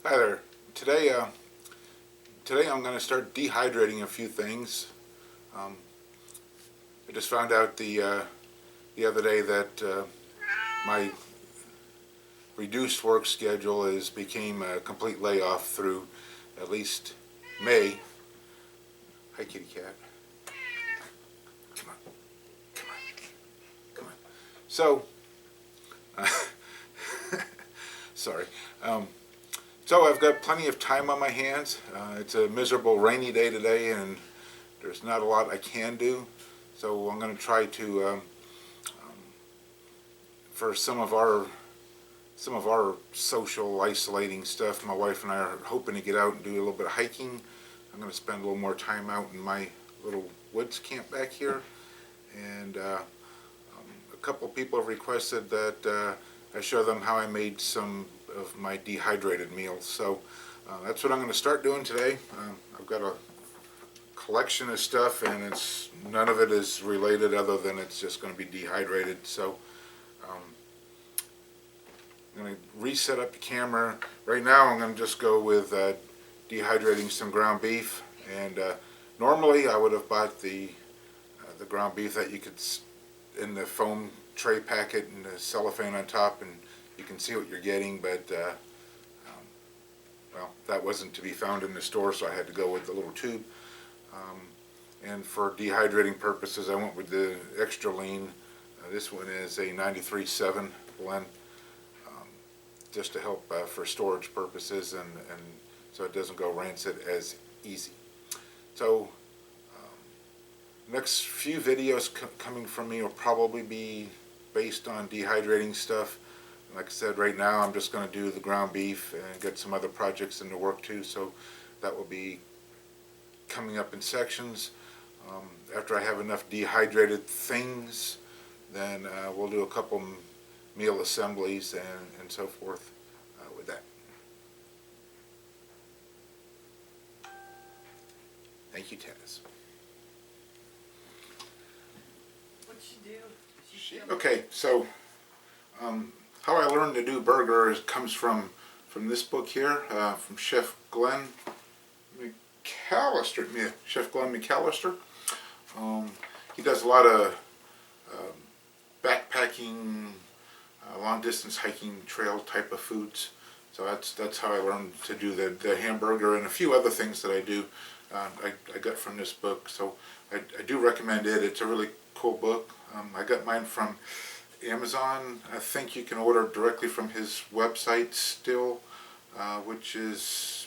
Hi there. Today, today I'm going to start dehydrating a few things. Um, I just found out the other day that my reduced work schedule became a complete layoff through at least May. Hi, kitty cat. Come on, come on, come on. So, sorry. Um, so I've got plenty of time on my hands. It's a miserable rainy day today, and there's not a lot I can do. So I'm going to try to, for some of our social isolating stuff, my wife and I are hoping to get out and do a little bit of hiking. I'm going to spend a little more time out in my little woods camp back here. And a couple people have requested that I show them how I made some of my dehydrated meals. So that's what I'm going to start doing today. I've got a collection of stuff, and none of it is related other than it's just going to be dehydrated. So I'm going to reset up the camera. Right now I'm going to just go with dehydrating some ground beef, and normally I would have bought the ground beef that you could in the foam tray packet and the cellophane on top, and you can see what you're getting, but well, that wasn't to be found in the store, so I had to go with the little tube. And for dehydrating purposes, I went with the extra lean. This one is a 93.7 blend, just to help for storage purposes, and so it doesn't go rancid as easy. So next few videos coming from me will probably be based on dehydrating stuff. Like I said, right now I'm just going to do the ground beef and get some other projects into work too, so that will be coming up in sections. After I have enough dehydrated things, then we'll do a couple meal assemblies and so forth with that. Thank you, Taz. What'd she do? Okay, so how I learned to do burgers comes from this book here, from Chef Glenn McCallister. Chef Glenn McCallister. He does a lot of backpacking, long distance hiking trail type of foods. So that's how I learned to do the hamburger, and a few other things that I do. I got from this book, so I do recommend it. It's a really cool book. I got mine from Amazon. I think you can order directly from his website still, which is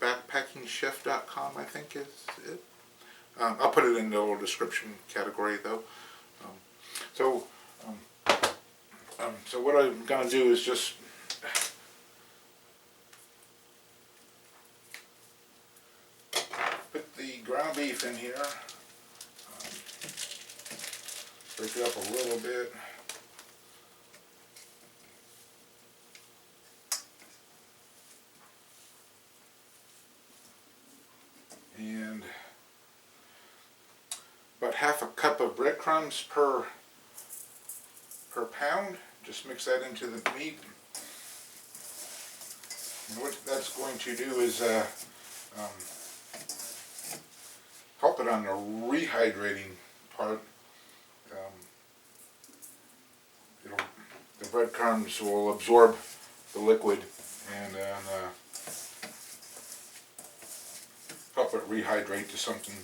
backpackingchef.com, I think is it. I'll put it in the little description category though. So what I'm going to do is just put the ground beef in here, break it up a little bit. And about half a cup of breadcrumbs per pound. Just mix that into the meat. And what that's going to do is help it on the rehydrating part. The breadcrumbs will absorb the liquid and help it rehydrate to something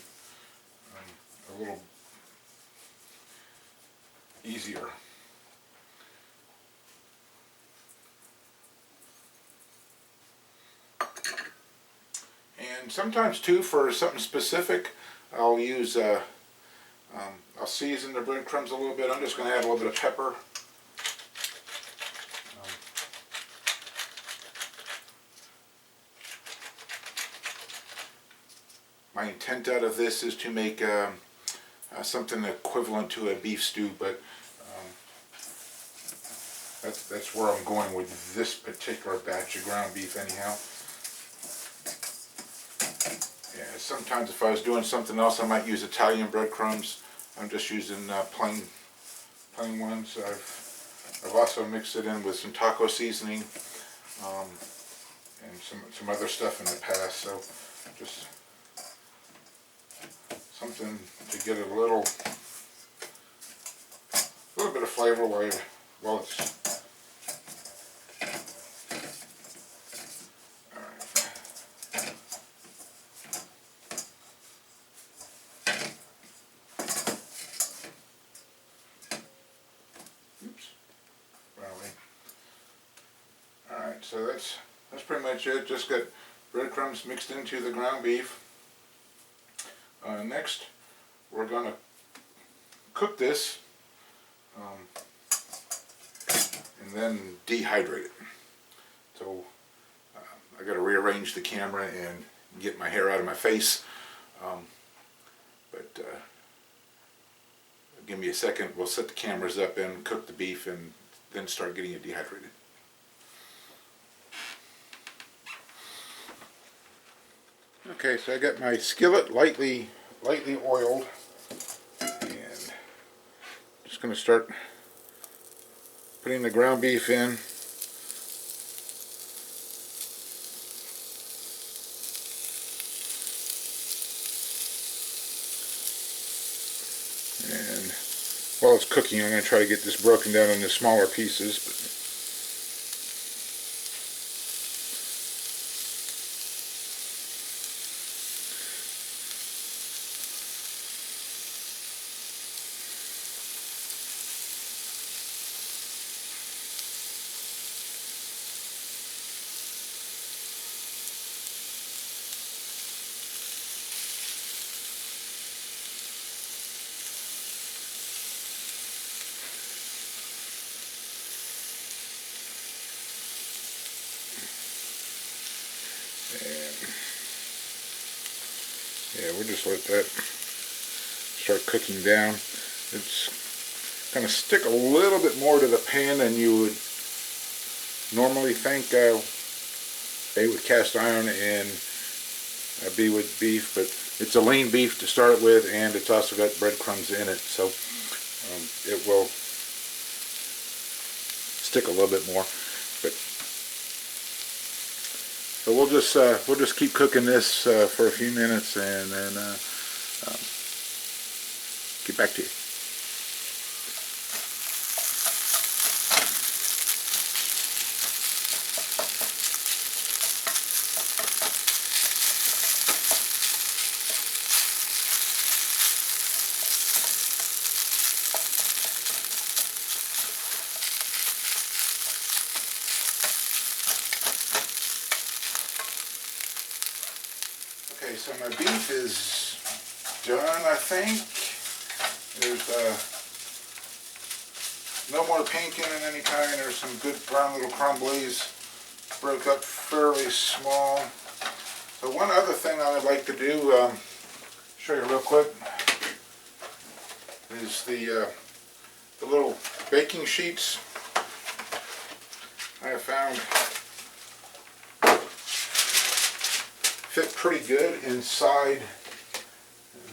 a little easier. And sometimes too, for something specific, I'll use I'll season the breadcrumbs a little bit. I'm just going to add a little bit of pepper. My intent out of this is to make something equivalent to a beef stew, but that's where I'm going with this particular batch of ground beef anyhow. Yeah, sometimes if I was doing something else, I might use Italian breadcrumbs. I'm just using plain ones. I've also mixed it in with some taco seasoning, and some other stuff in the past, so just something to get a little bit of flavor while it's Alright, so that's pretty much it. Just got breadcrumbs mixed into the ground beef. Next, we're going to cook this and then dehydrate it. So I got to rearrange the camera and get my hair out of my face. But give me a second. We'll set the cameras up and cook the beef and then start getting it dehydrated. Okay, so I got my skillet lightly oiled, and just going to start putting the ground beef in. And while it's cooking, I'm going to try to get this broken down into smaller pieces. Yeah, we'll just let that start cooking down. It's going to stick a little bit more to the pan than you would normally think. A with cast iron and B with beef, but it's a lean beef to start with, and it's also got breadcrumbs in it, so it will stick a little bit more. So we'll just keep cooking this for a few minutes and then get back to you. Okay, so my beef is done, I think. There's no more pink in any kind. There's some good brown little crumblies, broke up fairly small. So one other thing I would like to do, show you real quick, is the little baking sheets I have found fit pretty good inside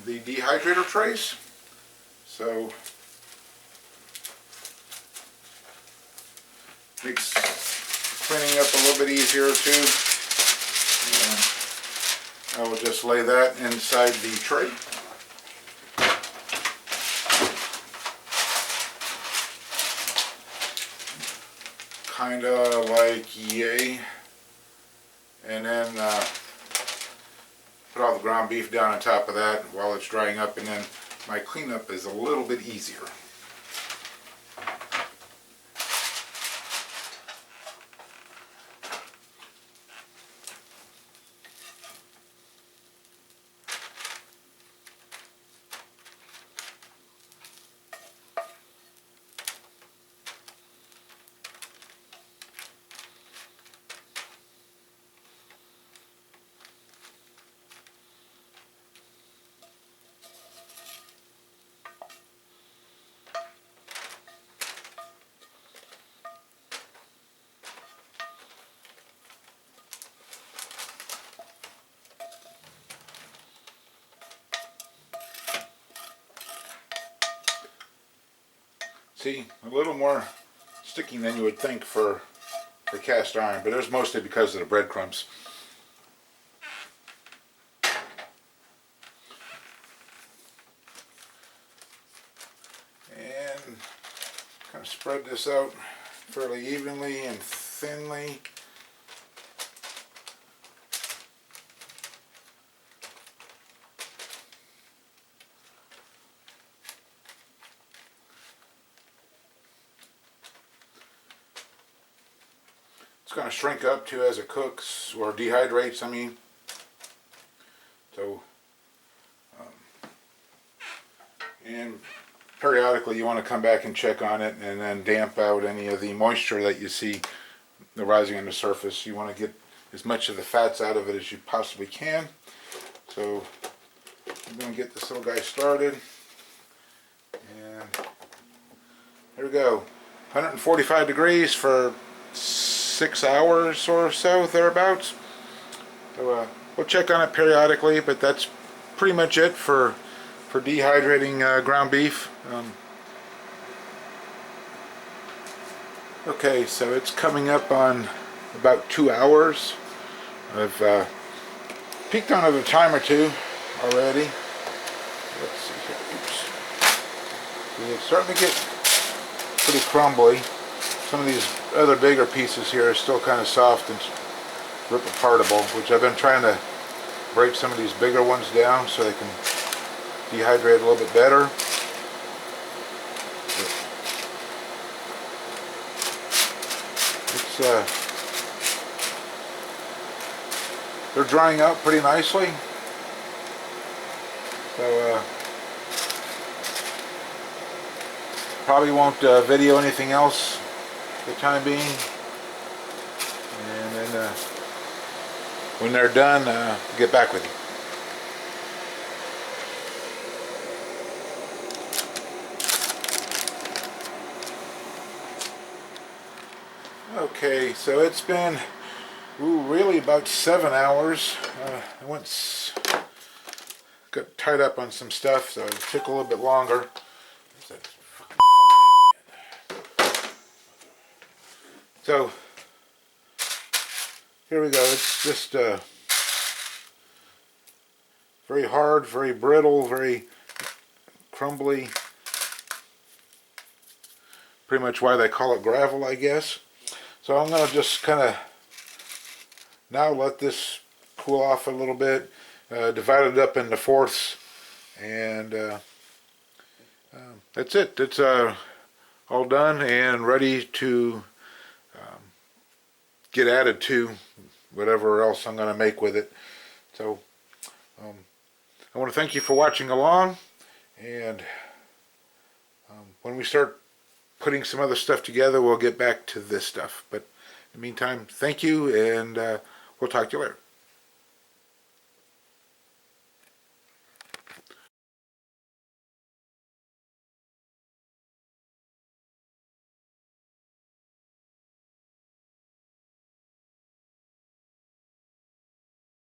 the dehydrator trays. So makes cleaning up a little bit easier too. I will just lay that inside the tray. Kind of like yay. And then put all the ground beef down on top of that while it's drying up, and then my cleanup is a little bit easier. See, a little more sticking than you would think for the cast iron, but it was mostly because of the breadcrumbs. And kind of spread this out fairly evenly and thinly. It's going to shrink up too as it cooks, or dehydrates, I mean. So, and periodically you want to come back and check on it and then damp out any of the moisture that you see rising on the surface. You want to get as much of the fats out of it as you possibly can. So I'm going to get this little guy started. And here we go. 145 degrees for 6 hours or so, thereabouts. So we'll check on it periodically, but that's pretty much it for dehydrating ground beef. Okay, so it's coming up on about 2 hours. I've peeked on it a time or two already. Let's see here. Oops. See, it's starting to get pretty crumbly. Some of these other bigger pieces here are still kind of soft and rip apartable, which I've been trying to break some of these bigger ones down so they can dehydrate a little bit better. It's they're drying out pretty nicely. So probably won't video anything else for the time being. And then when they're done, I'll get back with you. Okay, so it's been really about 7 hours. I got tied up on some stuff, so it took a little bit longer. So here we go. It's just very hard, very brittle, very crumbly. Pretty much why they call it gravel, I guess. So I'm going to just kind of now let this cool off a little bit, divide it up into fourths, and that's it. It's all done and ready to get added to whatever else I'm going to make with it. So I want to thank you for watching along, and when we start putting some other stuff together, we'll get back to this stuff. But in the meantime, thank you, and we'll talk to you later.